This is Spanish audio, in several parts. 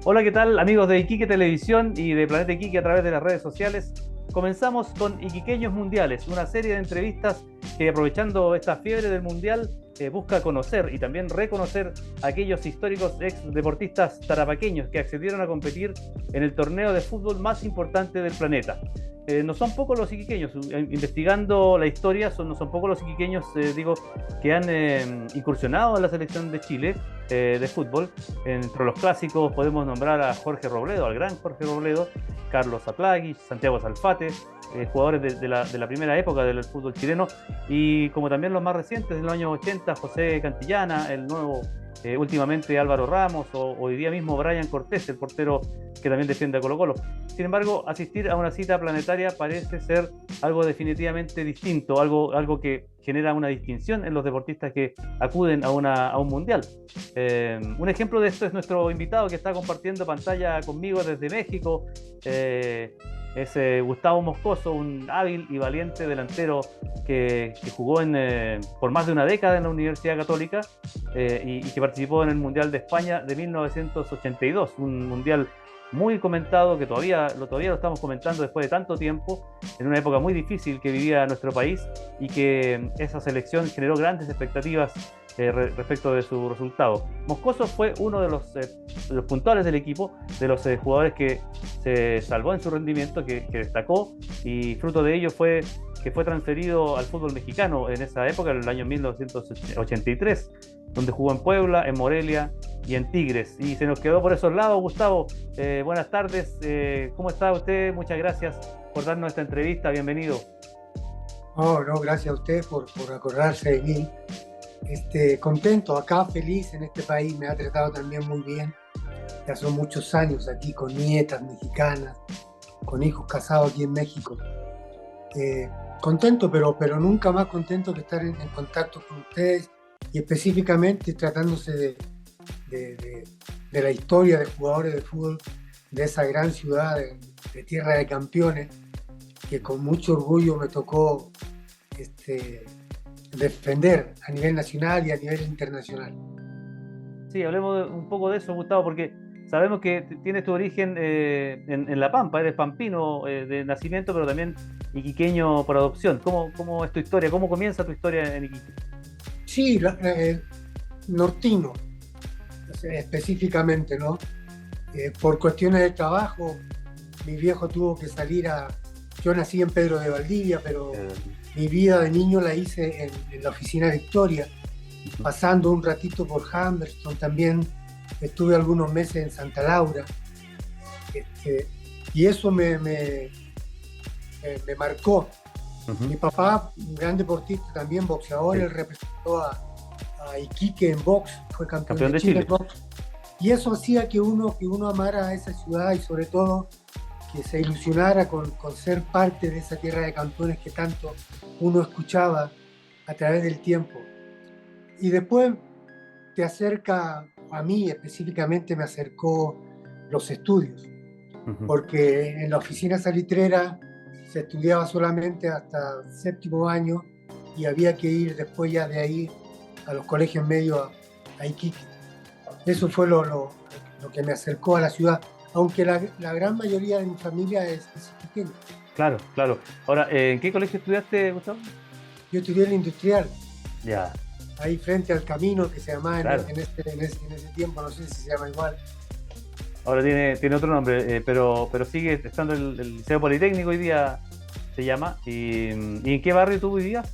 Hola, ¿qué tal amigos de Iquique Televisión y de Planeta Iquique a través de las redes sociales? Comenzamos con Iquiqueños Mundiales, una serie de entrevistas que aprovechando esta fiebre del Mundial busca conocer y también reconocer a aquellos históricos ex deportistas tarapaqueños que accedieron a competir en el torneo de fútbol más importante del planeta. No son pocos los iquiqueños, investigando la historia, no son pocos los iquiqueños, que han incursionado en la selección de Chile de fútbol. Entre los clásicos podemos nombrar a Jorge Robledo, al gran Jorge Robledo, Carlos Atlagui, Santiago Salfate, jugadores de la primera época del fútbol chileno, y como también los más recientes, en los años 80, José Cantillana, el nuevo, últimamente Álvaro Ramos, o hoy día mismo Brian Cortés, el portero que también defiende a Colo Colo. Sin embargo, asistir a una cita planetaria parece ser algo definitivamente distinto, algo que genera una distinción en los deportistas que acuden a un mundial. Un ejemplo de esto es nuestro invitado que está compartiendo pantalla conmigo desde México. Es Gustavo Moscoso, un hábil y valiente delantero que jugó por más de una década en la Universidad Católica, y que participó en el Mundial de España de 1982, un mundial muy comentado, que todavía lo estamos comentando después de tanto tiempo, en una época muy difícil que vivía nuestro país, y que esa selección generó grandes expectativas respecto de su resultado. Moscoso fue uno de los puntuales del equipo, de los jugadores que se salvó en su rendimiento, que destacó, y fruto de ello fue que fue transferido al fútbol mexicano en esa época, en el año 1983, donde jugó en Puebla, en Morelia y en Tigres. Y se nos quedó por esos lados. Gustavo, buenas tardes. ¿Cómo está usted? Muchas gracias por darnos esta entrevista. Bienvenido. Oh, no, gracias a usted por acordarse de mí. Contento, acá feliz en este país, me ha tratado también muy bien. Ya son muchos años aquí con nietas mexicanas, con hijos casados aquí en México. Contento, pero nunca más contento que estar en contacto con ustedes y específicamente tratándose de, de- de la historia de jugadores de fútbol de esa gran ciudad de tierra de campeones que con mucho orgullo me tocó este, defender a nivel nacional y a nivel internacional. Sí, hablemos un poco de eso, Gustavo, porque sabemos que tienes tu origen en La Pampa, eres pampino de nacimiento, pero también iquiqueño por adopción. ¿Cómo es tu historia? ¿Cómo comienza tu historia en Iquique? Sí, nortino, o sea, específicamente, ¿no? Por cuestiones de trabajo, mi viejo tuvo que salir a... Yo nací en Pedro de Valdivia, pero Eh, mi vida de niño la hice en la oficina Victoria, pasando un ratito por Humberston, también estuve algunos meses en Santa Laura, este, y eso me marcó. Ujú. Mi papá, un gran deportista, también boxeador, Sí, él representó a Iquique en box, fue campeón campeón de de Chile en Chile. box. Y eso hacía que uno amara a esa ciudad y sobre todo que se ilusionara con ser parte de esa tierra de campeones que tanto uno escuchaba a través del tiempo. Y después te acerca, a mí específicamente me acercó los estudios, Ujú. porque en la oficina salitrera se estudiaba solamente hasta séptimo año y había que ir después ya de ahí a los colegios medios a Iquique. Eso fue lo que me acercó a la ciudad, aunque la gran mayoría de mi familia es iquiqueña. Claro, claro. Ahora, ¿en qué colegio estudiaste, Gustavo? Yo estudié en la industrial, Ya, ahí frente al camino que se llamaba claro. en ese tiempo, no sé si se llama igual. Ahora tiene otro nombre, pero sigue estando el Liceo Politécnico hoy día, se llama. ¿Y en qué barrio tú vivías?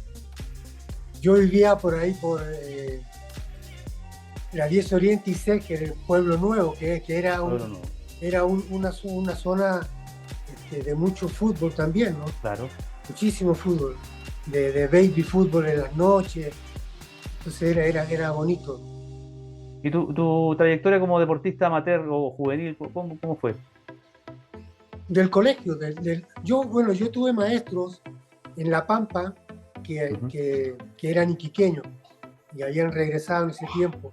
Yo vivía por ahí, por la 10 Oriente y Seger, el Pueblo Nuevo, que Pueblo Nuevo. una zona de mucho fútbol también, ¿no? Claro. Muchísimo fútbol, de baby fútbol en las noches, entonces era bonito. ¿Y tu trayectoria como deportista amateur o juvenil, cómo fue? Del colegio, bueno, yo tuve maestros en La Pampa Ujú. que eran iquiqueños y habían regresado en ese tiempo.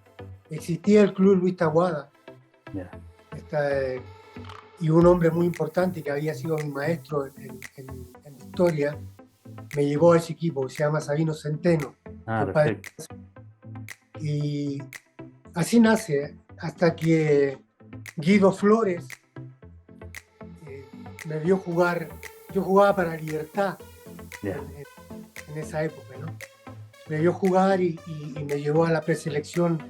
Existía el Club Luis Taboada, Ya. esta, y un hombre muy importante que había sido mi maestro en historia, me llevó a ese equipo que se llama Sabino Centeno, Ah, que padre, perfecto. y así nace, hasta que Guido Flores me vio jugar, yo jugaba para Libertad en esa época, ¿no? Me vio jugar y me llevó a la preselección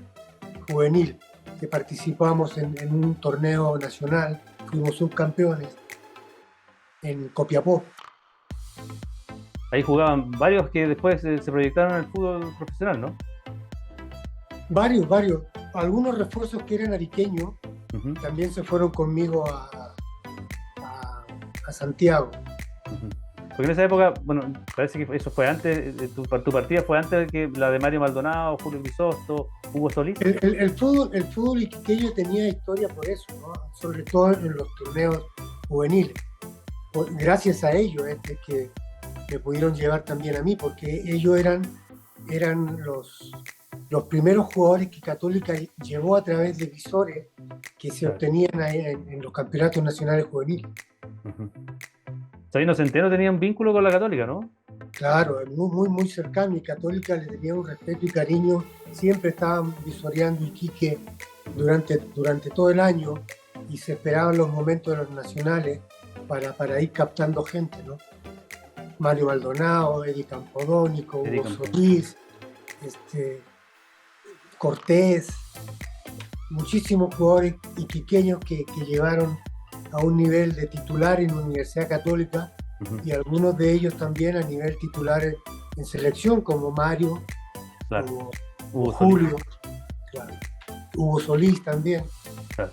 juvenil, que participamos en un torneo nacional, fuimos subcampeones en Copiapó. Ahí jugaban varios que después se proyectaron al fútbol profesional, ¿no? Varios. Algunos refuerzos que eran ariqueños también se fueron conmigo a Santiago. Porque en esa época, bueno, parece que eso fue antes, tu partida fue antes que la de Mario Maldonado, Julio Grisotto, Hugo Solís. El fútbol iquiqueño tenía historia por eso, ¿no? Sobre todo en los torneos juveniles. Gracias a ellos que me pudieron llevar también a mí, porque ellos eran los primeros jugadores que Católica llevó a través de visores que se obtenían ahí en los campeonatos nacionales juveniles. Sabino Centeno tenía un vínculo con la Católica, ¿no? Claro, muy cercano, y Católica le tenía un respeto y cariño, siempre estaban visoreando Iquique durante todo el año, y se esperaban los momentos de los nacionales para ir captando gente, ¿no? Mario Maldonado, Eddie Campodónico, Hugo Solís, Cortés, muchísimos jugadores iquiqueños que llevaron a un nivel de titular en la Universidad Católica, y algunos de ellos también a nivel titular en selección, como Mario, claro, como Hugo Julio, Solís. claro, Hugo Solís también. Claro.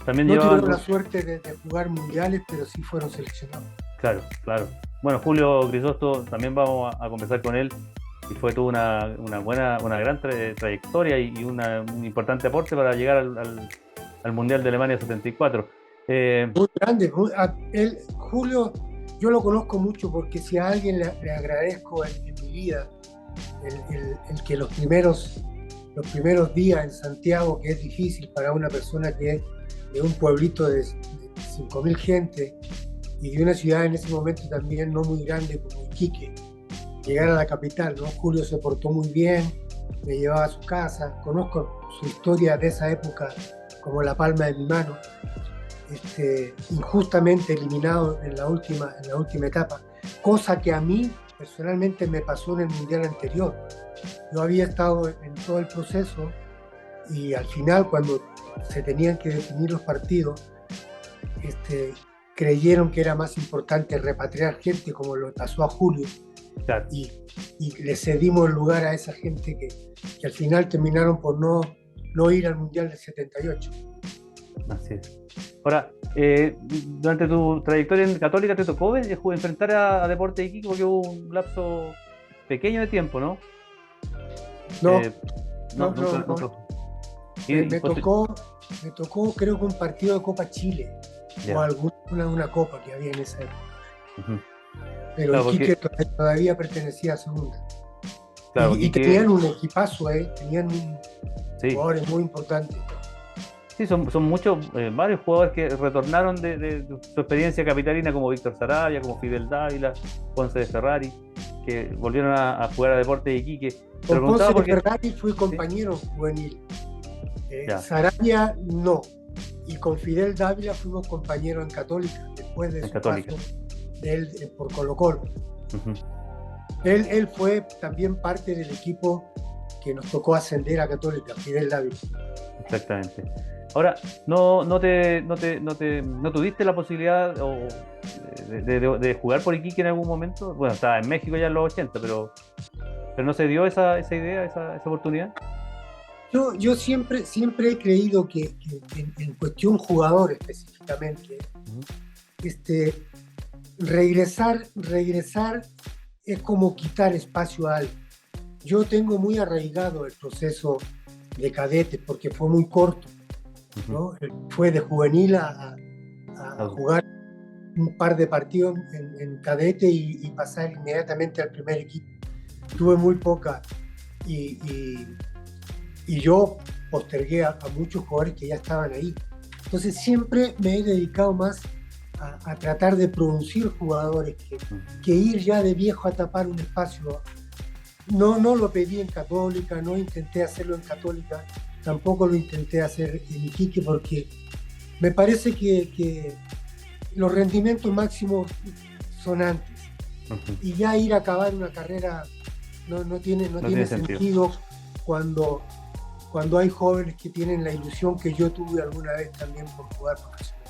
También no tuvieron la suerte de jugar mundiales, pero sí fueron seleccionados. Claro. Bueno, Julio Grisotto también vamos a conversar con él, y fue toda una gran trayectoria y un importante aporte para llegar al Mundial de Alemania 74. Muy grande. Julio, yo lo conozco mucho, porque si a alguien le agradezco en mi vida el que los primeros días en Santiago, que es difícil para una persona que es de un pueblito de 5.000 gente y de una ciudad en ese momento también no muy grande como Iquique, llegar a la capital, ¿no? Julio se portó muy bien, me llevaba a su casa, conozco su historia de esa época como la palma de mi mano. Injustamente eliminado en la última etapa, cosa que a mí personalmente me pasó en el mundial anterior. Yo había estado en todo el proceso, y al final, cuando se tenían que definir los partidos, creyeron que era más importante repatriar gente, como lo pasó a Julio, claro. y le cedimos el lugar a esa gente que al final terminaron por no ir al mundial del 78. Así es. Ahora, durante tu trayectoria en Católica, ¿te tocó enfrentar a Deportes de Iquique? Porque hubo un lapso pequeño de tiempo, ¿no? No. Me tocó, creo que un partido de Copa Chile, o una copa que había en esa época. Pero claro, Iquique todavía pertenecía a segunda. Claro, y tenían un equipazo, tenían jugadores muy importantes. Sí, son muchos, varios jugadores que retornaron de su experiencia capitalina, como Víctor Sarabia, como Fidel Dávila, Ponce de Ferrari, que volvieron a jugar a Deportes de Iquique. Con Ponce de Ferrari fui compañero juvenil. Sarabia no. Y con Fidel Dávila fuimos compañeros en Católica, después de su paso de él por Colo-Colo. Él fue también parte del equipo que nos tocó ascender a Católica, Fidel Dávila. Exactamente. Ahora, ¿no tuviste la posibilidad de jugar por Iquique en algún momento? Bueno, estaba en México ya en los 80, pero no se dio esa idea, esa oportunidad. Yo siempre he creído que en cuestión jugador específicamente, regresar es como quitar espacio a alguien. Yo tengo muy arraigado el proceso de cadete, porque fue muy corto, ¿no? Fue de juvenil a jugar un par de partidos en cadete y pasar inmediatamente al primer equipo. Tuve muy poca, y yo postergué a muchos jugadores que ya estaban ahí. Entonces siempre me he dedicado más a tratar de producir jugadores que ir ya de viejo a tapar un espacio. No lo pedí en Católica, no intenté hacerlo en Católica, tampoco lo intenté hacer en Iquique, porque Me parece que los rendimientos máximos son antes. Ujú. Y ya ir a acabar una carrera no tiene sentido cuando hay jóvenes que tienen la ilusión que yo tuve alguna vez también por jugar profesional.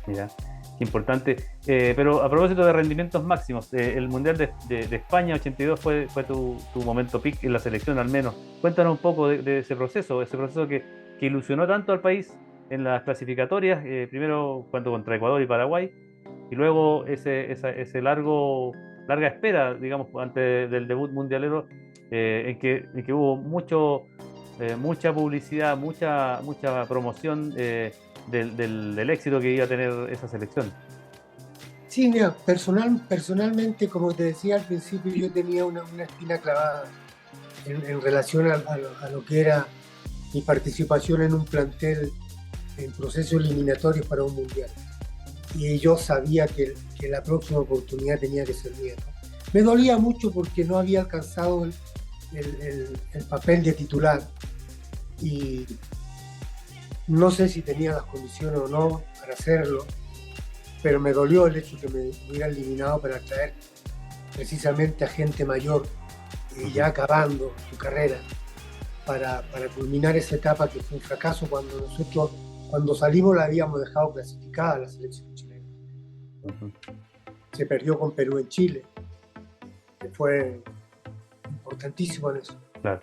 Mira, qué importante. Pero a propósito de rendimientos máximos, el Mundial de España 82 fue tu momento peak en la selección al menos. Cuéntanos un poco de ese proceso que ilusionó tanto al país en las clasificatorias, primero cuando contra Ecuador y Paraguay, y luego ese larga espera, digamos, antes del debut mundialero, en que hubo mucha publicidad, mucha promoción del éxito que iba a tener esa selección. Sí, mira, personalmente, como te decía al principio, yo tenía una espina clavada en relación a lo que era mi participación en un plantel en procesos eliminatorios para un mundial. Y yo sabía que la próxima oportunidad tenía que ser mía, ¿no? Me dolía mucho porque no había alcanzado el papel de titular y no sé si tenía las condiciones o no para hacerlo, pero me dolió el hecho que me hubiera eliminado para traer precisamente a gente mayor ya acabando su carrera para culminar esa etapa que fue un fracaso cuando salimos la habíamos dejado clasificada a la selección chilena. Ujú. Se perdió con Perú en Chile, que fue importantísimo en eso. Claro.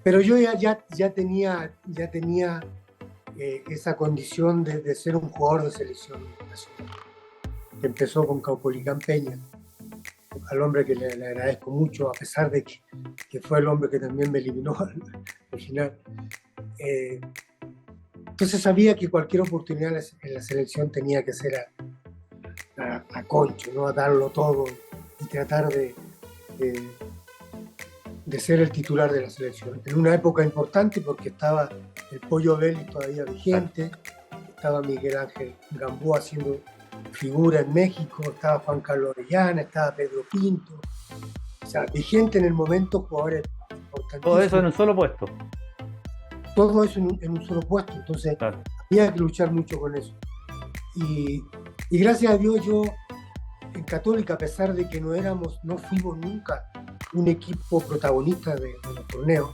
Pero yo ya tenía esa condición de ser un jugador de selección nacional, que empezó con Caupolicán Peña, al hombre que le agradezco mucho, a pesar de que fue el hombre que también me eliminó al final. Entonces sabía que cualquier oportunidad en la selección tenía que ser a concho, ¿no? A darlo todo y tratar de ser el titular de la selección. En una época importante porque estaba el Pollo Vélez todavía vigente, estaba Miguel Ángel Gamboa haciendo figura en México, estaba Juan Carlos Orellana, estaba Pedro Pinto, o sea, vigente en el momento, jugadores importantísimos. Todo eso en un solo puesto. Todo eso en un solo puesto, entonces Claro. había que luchar mucho con eso. Y gracias a Dios yo en Católica, a pesar de que no fuimos nunca un equipo protagonista de los torneos,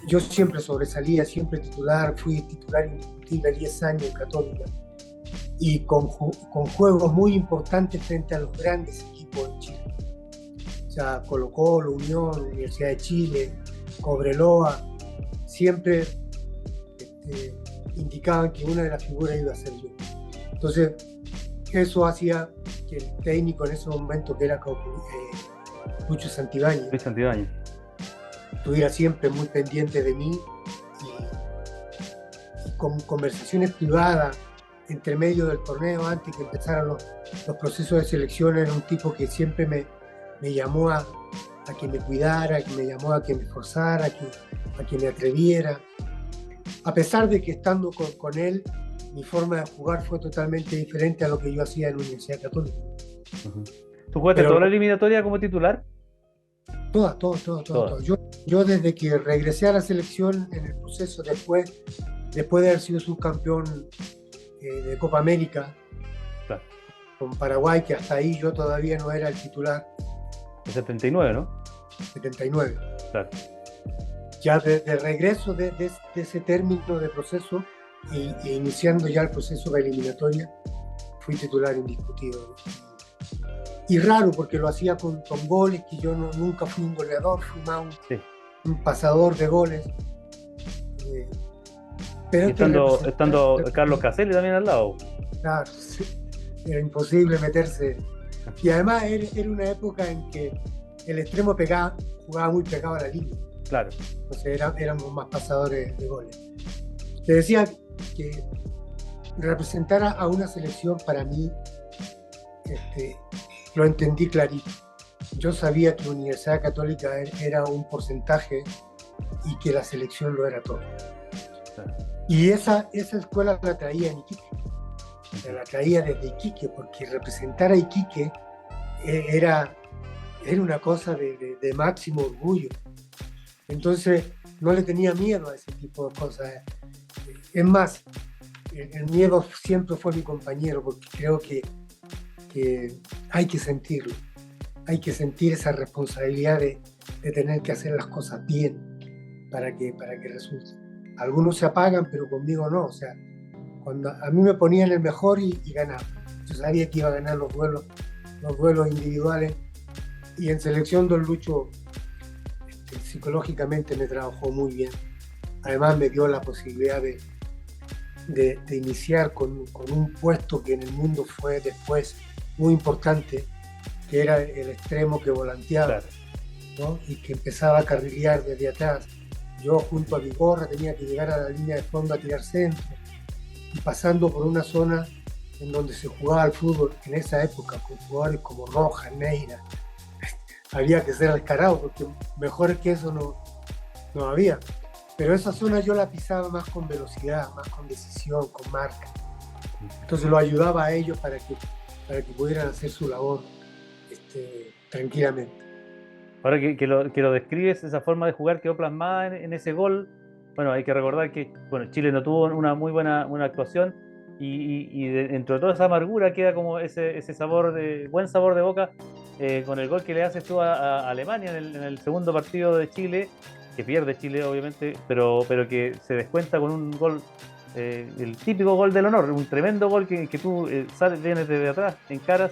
yo siempre sobresalía, siempre titular, fui titular indiscutible 10 años en Católica y con juegos muy importantes frente a los grandes equipos de Chile. O sea, Colo-Colo, Unión, Universidad de Chile, Cobreloa, siempre indicaban que una de las figuras iba a ser yo. Entonces, eso hacía que el técnico en ese momento, que era Lucho Santibáñez, Luis Santibáñez. estuviera siempre muy pendiente de mí y con conversaciones privadas entre medio del torneo, antes que empezaran los procesos de selección. Era un tipo que siempre me llamó a que me cuidara, que me llamó a que me esforzara, a que me atreviera. A pesar de que estando con él, mi forma de jugar fue totalmente diferente a lo que yo hacía en la Universidad Católica. Uh-huh. ¿Tú jugaste toda la eliminatoria como titular? Todas. Yo desde que regresé a la selección en el proceso, después de haber sido subcampeón de Copa América, claro, con Paraguay, que hasta ahí yo todavía no era el titular. El 79, ¿no? 79. Claro. Ya de regreso de ese término de proceso e iniciando ya el proceso de eliminatoria, fui titular indiscutido. Y raro, porque lo hacía con goles, que yo nunca fui un goleador, fui más un pasador de goles. Pero estando Carlos Caselli también al lado. Claro, sí, era imposible meterse. Y además era una época en que el extremo jugaba muy pegado a la línea. Claro. Entonces éramos más pasadores de goles. Te decía que representar a una selección para mí lo entendí clarito. Yo sabía que la Universidad Católica era un porcentaje y que la selección lo era todo. Claro. Y esa escuela la traía en Iquique. La traía desde Iquique, porque representar a Iquique era una cosa de máximo orgullo. Entonces, no le tenía miedo a ese tipo de cosas. Es más, el miedo siempre fue mi compañero, porque creo que hay que sentirlo, hay que sentir esa responsabilidad de tener que hacer las cosas bien para que resulte. Algunos se apagan, pero conmigo no. O sea, cuando a mí me ponían el mejor y ganaba. Yo sabía que iba a ganar los duelos individuales, y en selección Don Lucho psicológicamente me trabajó muy bien. Además me dio la posibilidad de iniciar con un puesto que en el mundo fue después muy importante, que era el extremo que volanteaba, Claro. ¿no? Y que empezaba a carrilear desde atrás. Yo junto a mi gorra tenía que llegar a la línea de fondo a tirar centro, y pasando por una zona en donde se jugaba al fútbol en esa época con jugadores como Rojas, Neira. Había que ser descarado porque mejor que eso no había. Pero esa zona yo la pisaba más con velocidad, más con decisión, con marca. Entonces lo ayudaba a ellos para que pudieran hacer su labor tranquilamente. Ahora que lo describes, esa forma de jugar quedó plasmada en ese gol. Bueno, hay que recordar que bueno, Chile no tuvo una muy buena actuación dentro de toda esa amargura queda como ese sabor buen sabor de boca con el gol que le haces tú a Alemania en el segundo partido de Chile, que pierde Chile obviamente, pero que se descuenta con un gol, el típico gol del honor, un tremendo gol que tú vienes desde atrás, encaras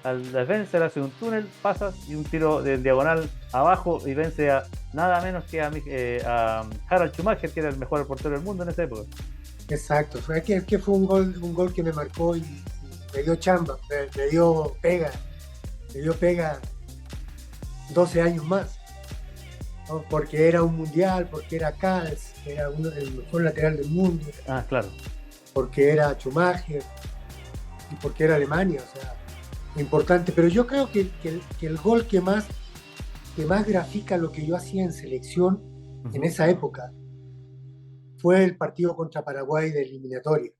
al defensa, hace un túnel, pasas y un tiro de diagonal abajo y vence a nada menos que a Harald Schumacher, que era el mejor portero del mundo en esa época. Exacto, que fue un gol que me marcó y me dio chamba, me dio pega 12 años más, ¿no? Porque era un mundial, porque era Kals, era el mejor lateral del mundo, Ah, claro. porque era Schumacher y porque era Alemania, o sea, importante. Pero yo creo que el gol que más grafica lo que yo hacía en selección en esa época fue el partido contra Paraguay de eliminatoria,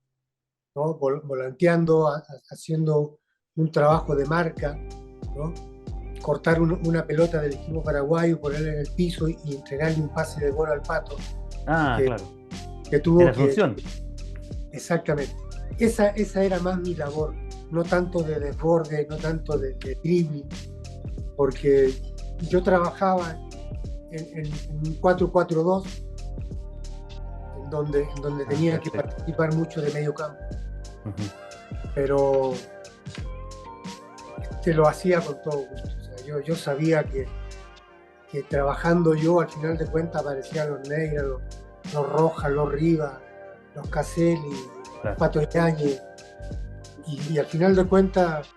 ¿no? Volanteando, haciendo un trabajo de marca, ¿no? Cortar una pelota del equipo paraguayo, ponerla en el piso y entregarle un pase de gol al Pato, Ah, que, claro. que En tuvo que... Asunción. Exactamente. Esa era más mi labor, no tanto de desborde, no tanto de dribbling, porque yo trabajaba en un 4-4-2 en donde tenía que Perfecto. participar mucho de medio campo, Ujú. pero te lo hacía con todo gusto. O sea, yo sabía que trabajando yo, al final de cuentas aparecían los Neira, los Rojas, los Rivas, los Caselli, Claro. Pato Yáñez, y al final de cuentas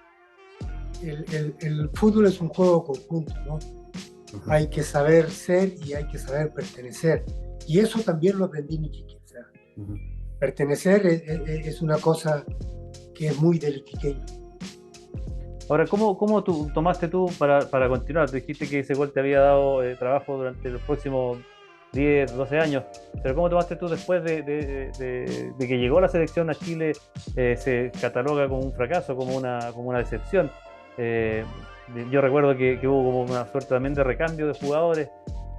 el fútbol es un juego conjunto, ¿no? Ujú. Hay que saber ser y hay que saber pertenecer. Y eso también lo aprendí en Iquique. O sea, Ujú. pertenecer es una cosa que es muy del iquiqueño. Ahora, ¿cómo tú tomaste tú para continuar? Tú dijiste que ese gol te había dado trabajo durante los próximos 10, 12 años, pero ¿cómo tomaste tú después de que llegó la selección a Chile? Se cataloga como un fracaso, como una decepción. Eh, yo recuerdo que hubo como una suerte también de recambio de jugadores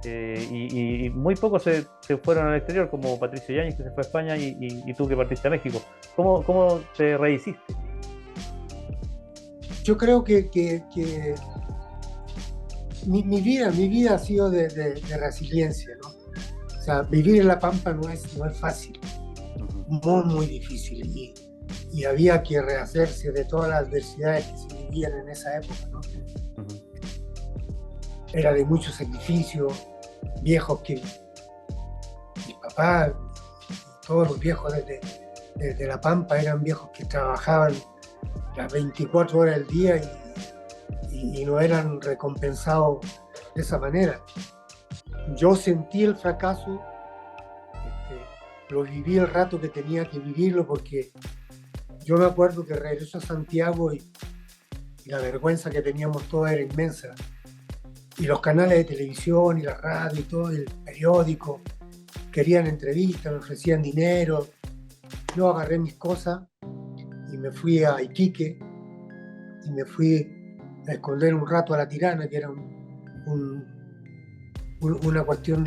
y muy pocos se fueron al exterior, como Patricio Yáñez, que se fue a España, y tú que partiste a México. ¿Cómo te rehiciste? Yo creo que mi vida ha sido de resiliencia, ¿no? O sea, vivir en La Pampa no es fácil, muy difícil. Y había que rehacerse de todas las adversidades que se vivían en esa época, ¿no? Ujú. Era de mucho sacrificio, viejos que mi papá, todos los viejos desde La Pampa eran viejos que trabajaban las 24 horas del día y no eran recompensados de esa manera. Yo sentí el fracaso, lo viví el rato que tenía que vivirlo, porque yo me acuerdo que regreso a Santiago y la vergüenza que teníamos toda era inmensa. Y los canales de televisión y la radio y todo, el periódico, querían entrevistas, me ofrecían dinero. Yo agarré mis cosas y me fui a Iquique y me fui a esconder un rato a La Tirana, que era una cuestión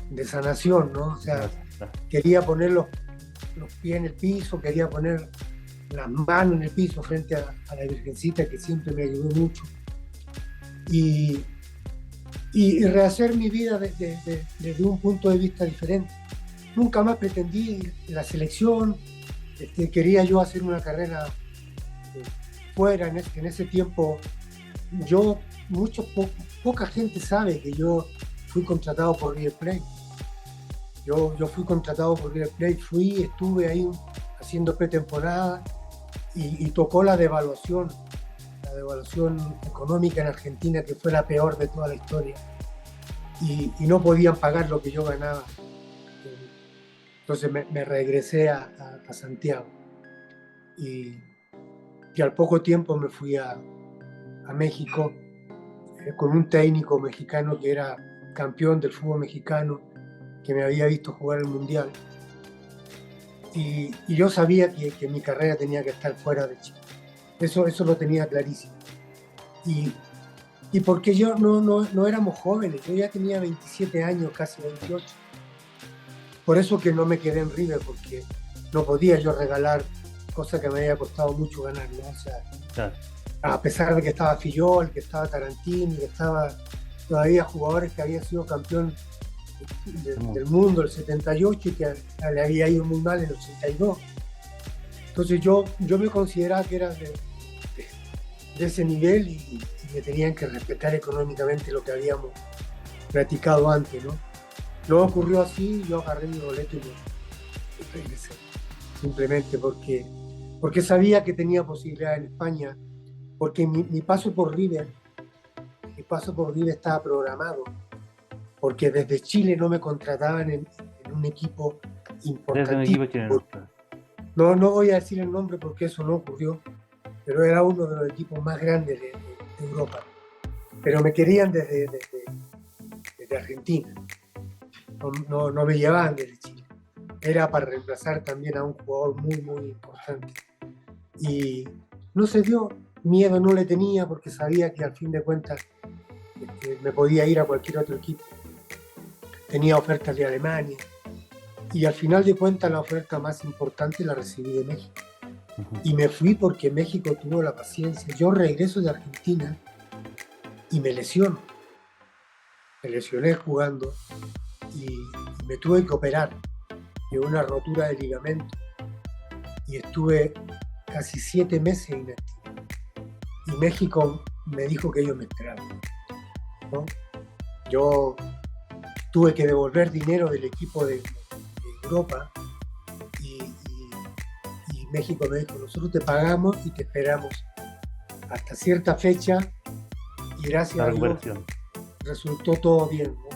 de sanación, ¿no? O sea, quería poner los pies en el piso, quería poner las manos en el piso frente a la Virgencita, que siempre me ayudó mucho. Y rehacer mi vida desde un punto de vista diferente. Nunca más pretendí la selección, quería yo hacer una carrera fuera. En ese tiempo, poca gente sabe que yo fui contratado por River Plate. Yo fui contratado por River Plate, estuve ahí haciendo pretemporada y tocó la devaluación económica en Argentina, que fue la peor de toda la historia, y no podían pagar lo que yo ganaba. Entonces me regresé a Santiago y al poco tiempo me fui a México con un técnico mexicano que era campeón del fútbol mexicano, que me había visto jugar el Mundial, y yo sabía que mi carrera tenía que estar fuera de Chile. Eso lo tenía clarísimo. Y porque yo no éramos jóvenes, yo ya tenía 27 años, casi 28. Por eso que no me quedé en River, porque no podía yo regalar cosas que me había costado mucho ganar, ¿no? O sea, claro. A pesar de que estaba Fillol, que estaba Tarantini, que estaba todavía jugadores que habían sido campeón del mundo el 78 y que le había ido muy mal en el 82. Entonces yo me consideraba que era de ese nivel y me tenían que respetar económicamente lo que habíamos platicado antes, ¿no? Luego ocurrió así, yo agarré mi boleto y me regresé, simplemente porque sabía que tenía posibilidad en España, porque mi paso por River estaba programado, porque desde Chile no me contrataban en un equipo importantísimo. No voy a decir el nombre porque eso no ocurrió, pero era uno de los equipos más grandes de Europa. Pero me querían desde Argentina, no me llevaban desde Chile. Era para reemplazar también a un jugador muy, muy importante. Y no se dio, miedo no le tenía porque sabía que al fin de cuentas me podía ir a cualquier otro equipo. Tenía ofertas de Alemania y al final de cuentas la oferta más importante la recibí de México. Y me fui porque México tuvo la paciencia. Yo regreso de Argentina y me lesiono. Me lesioné jugando y me tuve que operar de una rotura de ligamento y estuve casi 7 meses inactivo. Y México me dijo que ellos me esperaban, ¿no? Yo tuve que devolver dinero del equipo de Europa y México me dijo: nosotros te pagamos y te esperamos hasta cierta fecha, y gracias a Dios resultó todo bien, ¿no?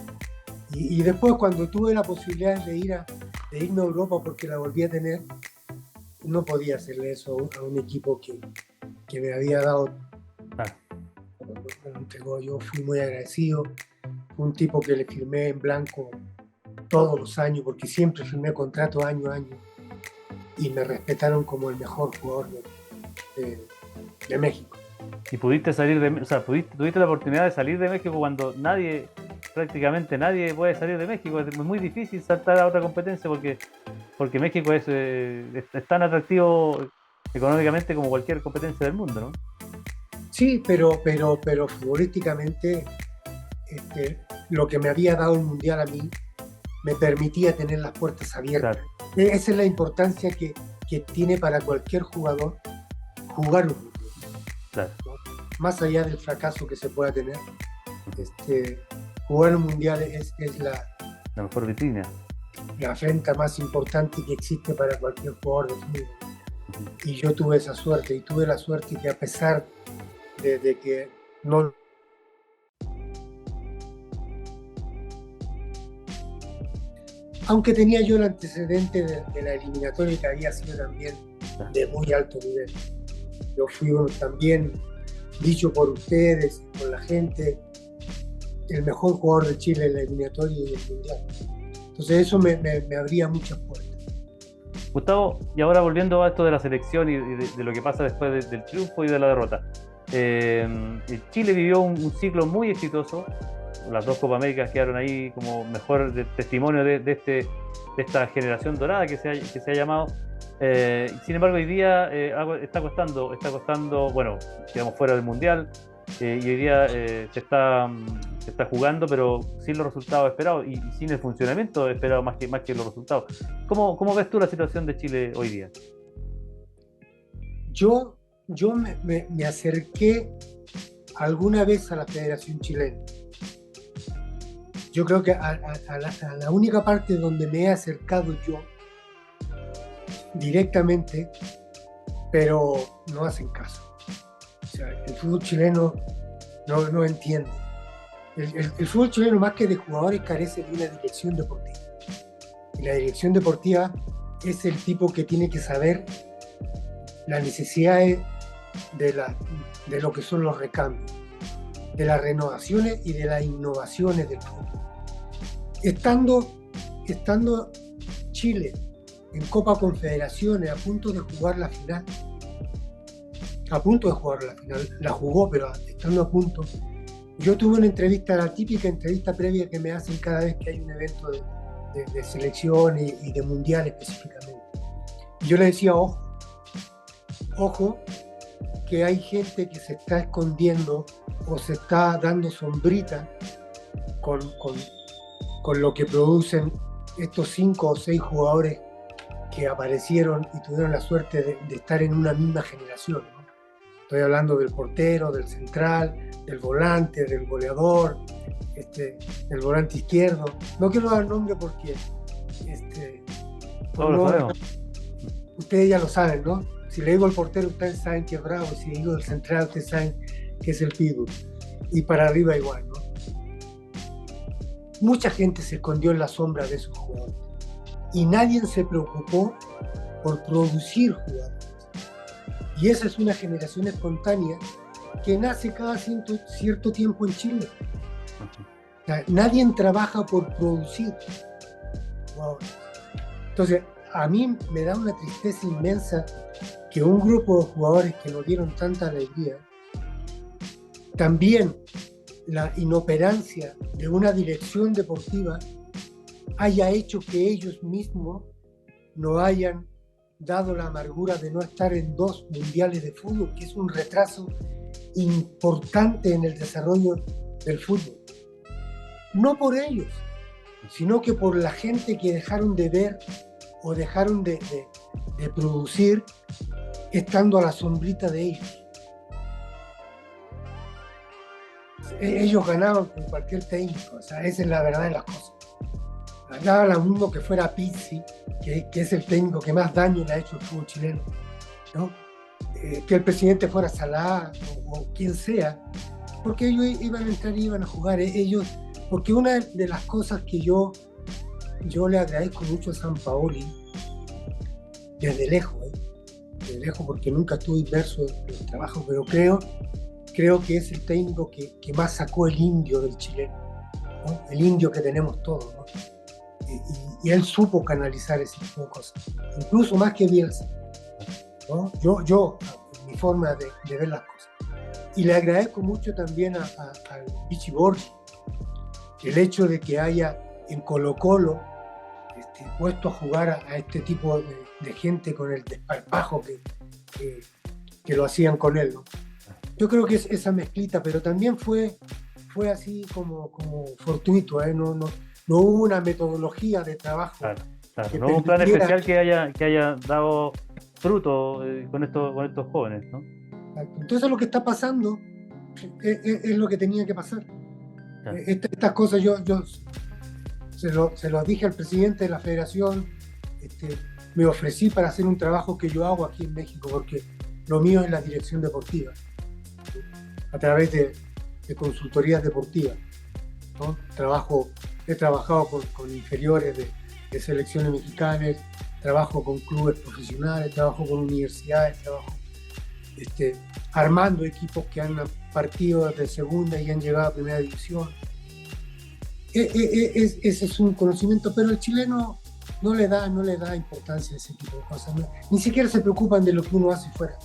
Y después, cuando tuve la posibilidad de irme a Europa, porque la volví a tener, no podía hacerle eso a un equipo que me había dado. Yo fui muy agradecido. Fue un tipo que le firmé en blanco todos los años, porque siempre firmé contrato año a año, y me respetaron como el mejor jugador de México. Y pudiste salir tuviste la oportunidad de salir de México cuando prácticamente nadie puede salir de México. Es muy difícil saltar a otra competencia porque México es tan atractivo económicamente como cualquier competencia del mundo, ¿no? Sí, pero futbolísticamente lo que me había dado el Mundial a mí me permitía tener las puertas abiertas. Claro. Esa es la importancia que tiene para cualquier jugador jugar un Mundial. Claro. ¿No? Más allá del fracaso que se pueda tener, jugar un Mundial es la mejor vitrina, la afrenta más importante que existe para cualquier jugador de fútbol. Y yo tuve esa suerte, y tuve la suerte que, a pesar de que no... Aunque tenía yo el antecedente de la eliminatoria, que había sido también de muy alto nivel. Yo fui también, dicho por ustedes, por la gente, el mejor jugador de Chile en la eliminatoria y el Mundial. Entonces eso me abría muchas puertas. Gustavo, y ahora volviendo a esto de la selección y de lo que pasa después del triunfo y de la derrota. Chile vivió un ciclo muy exitoso, las dos Copa Américas quedaron ahí como mejor testimonio de esta generación dorada que se ha llamado. Sin embargo, hoy día está costando, bueno, quedamos fuera del Mundial, y hoy día se está jugando, pero sin los resultados esperados y sin el funcionamiento esperado más que los resultados. ¿Cómo ves tú la situación de Chile hoy día? Yo me acerqué alguna vez a la Federación Chilena. Yo creo que a la única parte donde me he acercado yo directamente, pero no hacen caso. O sea, el fútbol chileno no entiende. El fútbol chileno, más que de jugadores, carece de una dirección deportiva. Y la dirección deportiva es el tipo que tiene que saber las necesidades de lo que son los recambios, de las renovaciones y de las innovaciones del fútbol. Estando Chile en Copa Confederaciones a punto de jugar la final, la jugó, pero estando a punto, yo tuve una entrevista, la típica entrevista previa que me hacen cada vez que hay un evento de selección y de mundial específicamente. Y yo le decía, ojo, que hay gente que se está escondiendo o se está dando sombrita con lo que producen estos 5 o 6 jugadores que aparecieron y tuvieron la suerte de estar en una misma generación, ¿no? Estoy hablando del portero, del central, del volante, del goleador, del volante izquierdo. No quiero dar nombre porque Todos lo sabemos. Ustedes ya lo saben, ¿no? Si le digo al portero, ustedes saben que es Bravo, y si le digo al central, ustedes saben que es el Pitbull. Y para arriba igual, ¿no? Mucha gente se escondió en la sombra de esos jugadores. Y nadie se preocupó por producir jugadores. Y esa es una generación espontánea que nace cada cierto tiempo en Chile. O sea, nadie trabaja por producir jugadores. Entonces, a mí me da una tristeza inmensa que un grupo de jugadores que nos dieron tanta alegría, también la inoperancia de una dirección deportiva haya hecho que ellos mismos no hayan dado la amargura de no estar en 2 mundiales de fútbol, que es un retraso importante en el desarrollo del fútbol. No por ellos, sino que por la gente que dejaron de ver o dejaron de producir estando a la sombrita de ellos. Ellos ganaban con cualquier técnico, o sea, esa es la verdad de las cosas. Daba lo mismo que fuera Pizzi, que es el técnico que más daño le ha hecho al fútbol chileno, ¿no? Que el presidente fuera Salá o quien sea, porque ellos iban a entrar y iban a jugar, ellos, porque una de las cosas que yo le agradezco mucho a Sampaoli, desde lejos, porque nunca estuve inmerso en el trabajo, pero creo que es el técnico que más sacó el indio del chileno, ¿no? El indio que tenemos todos, ¿no? Y él supo canalizar ese tipo de cosas, incluso más que Bielsa, ¿no? Yo mi forma de ver las cosas. Y le agradezco mucho también al Vichy Borgi el hecho de que haya en Colo-Colo puesto a jugar a este tipo de gente con el desparpajo que lo hacían con él, ¿no? Yo creo que es esa mezclita, pero también fue así como fortuito, ¿eh? No hubo una metodología de trabajo. Claro. No hubo un plan especial que haya dado fruto con estos jóvenes, ¿no? Entonces lo que está pasando es lo que tenía que pasar. Claro. Estas cosas yo se lo dije al presidente de la federación, me ofrecí para hacer un trabajo que yo hago aquí en México, porque lo mío es la dirección deportiva, a través de consultorías deportivas, ¿no? He trabajado con inferiores de selecciones mexicanas, trabajo con clubes profesionales, trabajo con universidades, trabajo armando equipos que han partido desde segunda y han llegado a primera división. Ese es un conocimiento, pero el chileno no le da importancia a ese tipo de cosas, ¿no? Ni siquiera se preocupan de lo que uno hace fuera.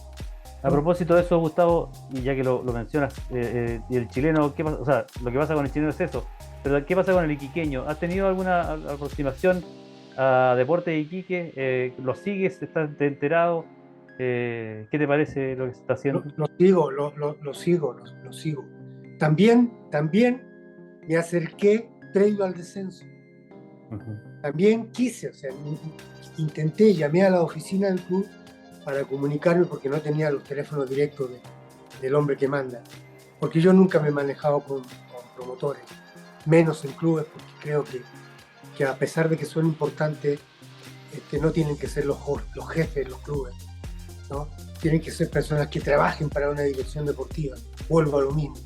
A ¿no? propósito de eso, Gustavo, y ya que lo mencionas, y el chileno, ¿qué pasa? O sea, lo que pasa con el chileno es eso, pero ¿qué pasa con el iquiqueño? ¿Has tenido alguna aproximación a Deporte de Iquique? ¿Lo sigues? ¿Estás enterado? ¿Qué te parece lo que se está haciendo? Lo sigo, lo sigo. También me acerqué previo al descenso. Ujú. También quise, o sea, intenté, llamé a la oficina del club para comunicarme porque no tenía los teléfonos directos del hombre que manda. Porque yo nunca me he manejado con promotores, menos en clubes, porque creo que a pesar de que son importantes, no tienen que ser los jefes de los clubes, ¿no? Tienen que ser personas que trabajen para una dirección deportiva. Vuelvo a lo mismo.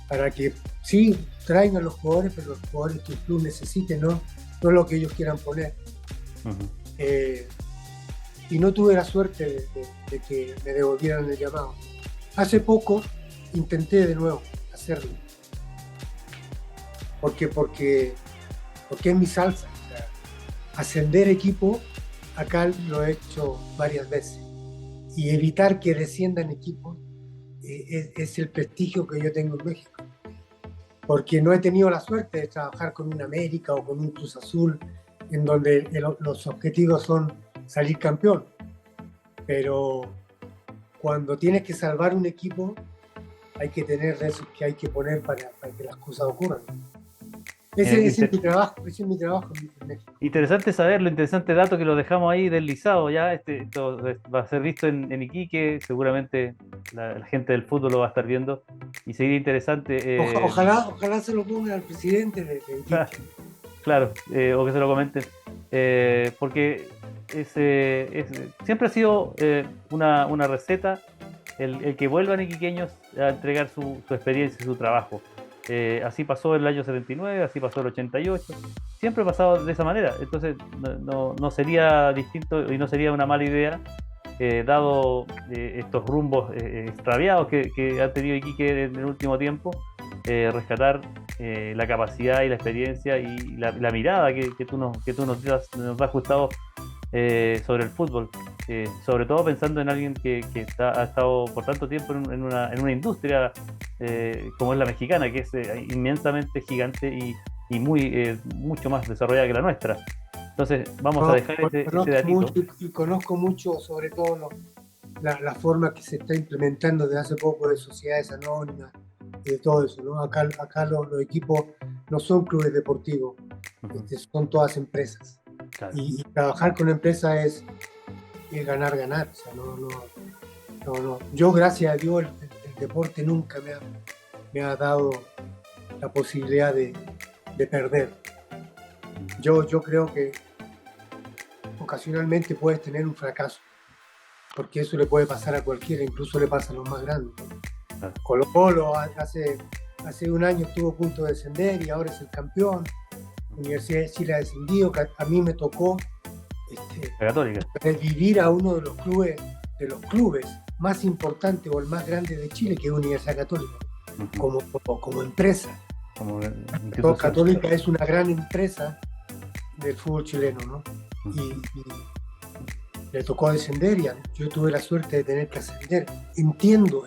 Para que sí traigan los jugadores, pero los jugadores que el club necesite, no lo que ellos quieran poner. Ujú. Y no tuve la suerte de que me devolvieran el llamado. Hace poco intenté de nuevo hacerlo, porque es mi salsa. O sea, ascender equipo, acá lo he hecho varias veces. Y evitar que desciendan equipos es el prestigio que yo tengo en México. Porque no he tenido la suerte de trabajar con un América o con un Cruz Azul, en donde los objetivos son salir campeón. Pero cuando tienes que salvar un equipo, hay que tener esos que hay que poner para que las cosas ocurran. Ese es mi trabajo, en México. Interesante saberlo, interesante dato que lo dejamos ahí deslizado ya. Esto va a ser visto en Iquique, seguramente la gente del fútbol lo va a estar viendo y sería interesante, Ojalá se lo pongan al presidente de Iquique. claro, o que se lo comenten, porque siempre ha sido una receta el que vuelvan iquiqueños a entregar su experiencia y su trabajo. Así pasó el año 79, así pasó el 88, siempre ha pasado de esa manera, entonces no sería distinto y no sería una mala idea, dado estos rumbos extraviados que ha tenido Iquique en el último tiempo, rescatar la capacidad y la experiencia y la mirada que tú nos das, Gustavo, sobre el fútbol, sobre todo pensando en alguien que ha estado por tanto tiempo en una industria como es la mexicana, que es inmensamente gigante y mucho más desarrollada que la nuestra. Entonces, vamos a dejar ese Conozco datito. mucho y conozco mucho, sobre todo la forma que se está implementando desde hace poco de sociedades anónimas y de todo eso, ¿no? Acá los equipos no son clubes deportivos, Uh-huh. son todas empresas. Claro. Y trabajar con empresas es ganar, ganar. O sea, no. Yo, gracias a Dios, el deporte nunca me ha dado la posibilidad de perder. Yo creo que ocasionalmente puedes tener un fracaso, porque eso le puede pasar a cualquiera, incluso le pasa a los más grandes. Claro. Colo-Colo hace un año estuvo a punto de descender y ahora es el campeón. Universidad de Chile ha descendido, a mí me tocó La Católica. revivir a uno de los clubes más importantes o el más grande de Chile, que es Universidad Católica, Uh-huh. como empresa. Como Católica es una gran empresa del fútbol chileno, ¿no? Uh-huh. Y le tocó descender y yo tuve la suerte de tener que ascender. Entiendo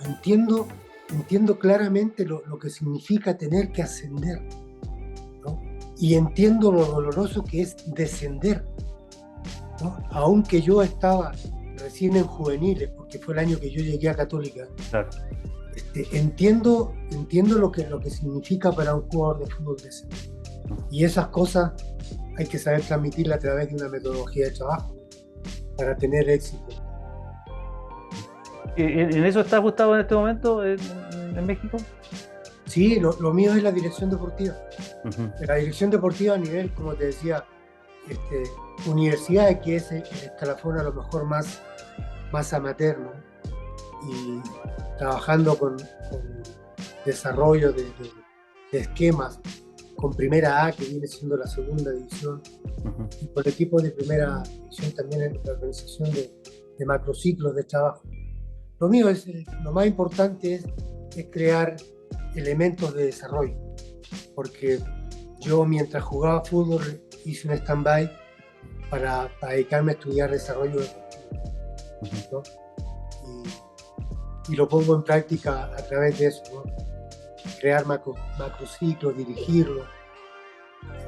claramente lo que significa tener que ascender, ¿no? Y entiendo lo doloroso que es descender, ¿no? Aunque yo estaba recién en juveniles, porque fue el año que yo llegué a Católica, Claro. Entiendo lo que significa para un jugador de fútbol descender. Y esas cosas hay que saber transmitirlas a través de una metodología de trabajo para tener éxito. ¿En eso estás, Gustavo, en este momento en México? Sí, lo mío es la dirección deportiva. Uh-huh. La dirección deportiva a nivel, como te decía, universidades, que es el escalafón a lo mejor más amateur, ¿no? Y trabajando con desarrollo de esquemas con Primera A, que viene siendo la segunda división, Uh-huh. y con equipos de Primera División también en la organización de macrociclos de trabajo. Lo mío lo más importante es crear elementos de desarrollo, porque yo mientras jugaba fútbol hice un stand-by para dedicarme a estudiar desarrollo deportivo, ¿no? y lo pongo en práctica a través de eso, ¿no? Crear macrociclos, dirigirlo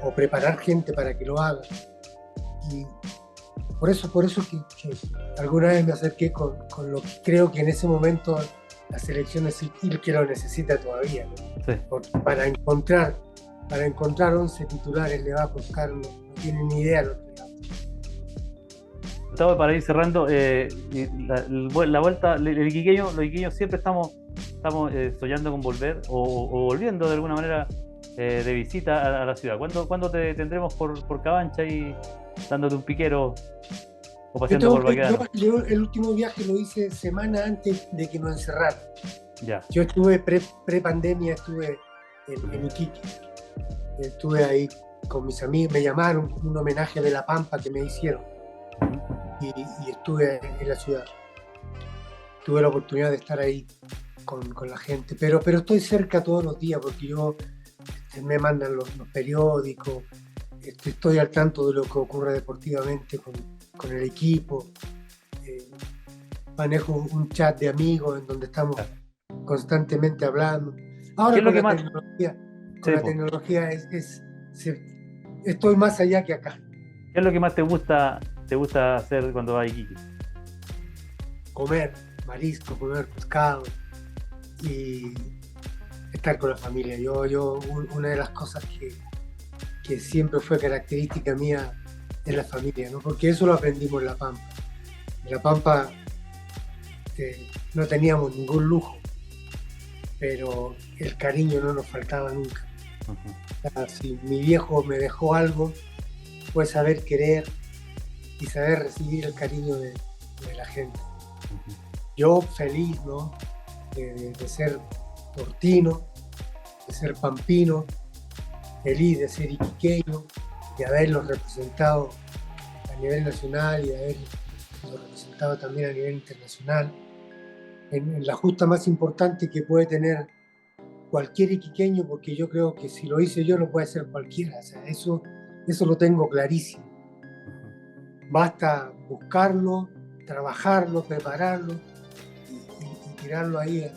o preparar gente para que lo haga. Y por eso que alguna vez me acerqué con lo que creo que en ese momento la selección es el que lo necesita todavía, ¿no? Sí. Porque para encontrar 11 titulares le va a costar, no tienen ni idea lo que Gustavo, para ir cerrando, la vuelta, los iquiqueños siempre estamos soñando con volver o volviendo de alguna manera de visita a la ciudad. ¿Cuándo te tendremos por Cabancha y dándote un piquero o paseando por Baquedano? yo el último viaje lo hice semana antes de que nos encerraran. Ya. Yo estuve pre-pandemia, estuve en Iquique. Estuve ahí con mis amigos, me llamaron, un homenaje de La Pampa que me hicieron. Y estuve en la ciudad. Tuve la oportunidad de estar ahí con la gente, pero estoy cerca todos los días porque me mandan los periódicos, estoy al tanto de lo que ocurre deportivamente con el equipo, manejo un chat de amigos en donde estamos constantemente hablando. Ahora con la tecnología estoy más allá que acá. ¿Qué es lo que más te gusta hacer cuando vas a Iquique? Comer marisco, comer pescado y estar con la familia. Una de las cosas que siempre fue característica mía es la familia, ¿no? Porque eso lo aprendimos en La Pampa. En La Pampa no teníamos ningún lujo, pero el cariño no nos faltaba nunca. Uh-huh. O sea, si mi viejo me dejó algo, fue saber querer y saber recibir el cariño de la gente. Uh-huh. Yo feliz, ¿no? De ser portino, de ser pampino, feliz de ser iquiqueño, de haberlos representado a nivel nacional y de haberlos representado también a nivel internacional, en la justa más importante que puede tener cualquier iquiqueño, porque yo creo que si lo hice yo lo puede hacer cualquiera, o sea, eso lo tengo clarísimo. Basta buscarlo, trabajarlo, prepararlo y tirarlo ahí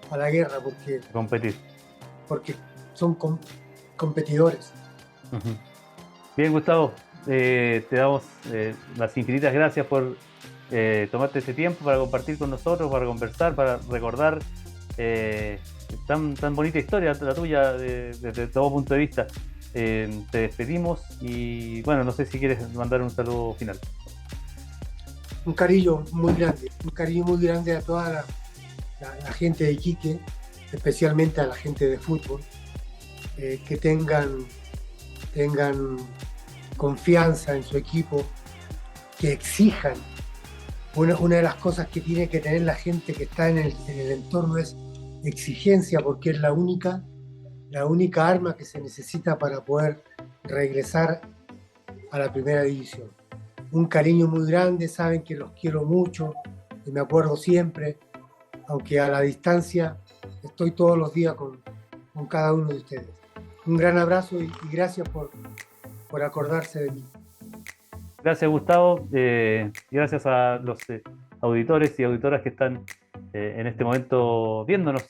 a la guerra, porque son competidores. Uh-huh. Bien, Gustavo, te damos las infinitas gracias por tomarte ese tiempo para compartir con nosotros, para conversar, para recordar tan bonita historia la tuya desde todo punto de vista. Te despedimos y bueno, no sé si quieres mandar un saludo final. Un cariño muy grande a toda la gente de Iquique, especialmente a la gente de fútbol, que tengan confianza en su equipo, que exijan. Una de las cosas que tiene que tener la gente que está en el entorno es exigencia, porque es la única arma que se necesita para poder regresar a la primera división. Un cariño muy grande, saben que los quiero mucho, y me acuerdo siempre, aunque a la distancia, estoy todos los días con cada uno de ustedes. Un gran abrazo y gracias por acordarse de mí. Gracias, Gustavo, y gracias a los auditores y auditoras que están en este momento viéndonos.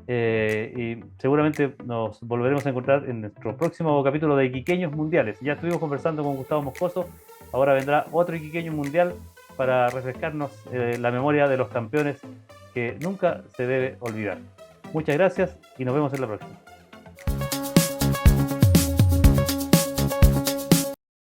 Y seguramente nos volveremos a encontrar en nuestro próximo capítulo de Iquiqueños Mundiales. Ya estuvimos conversando con Gustavo Moscoso, ahora vendrá otro Iquiqueño Mundial para refrescarnos la memoria de los campeones que nunca se debe olvidar. Muchas gracias y nos vemos en la próxima.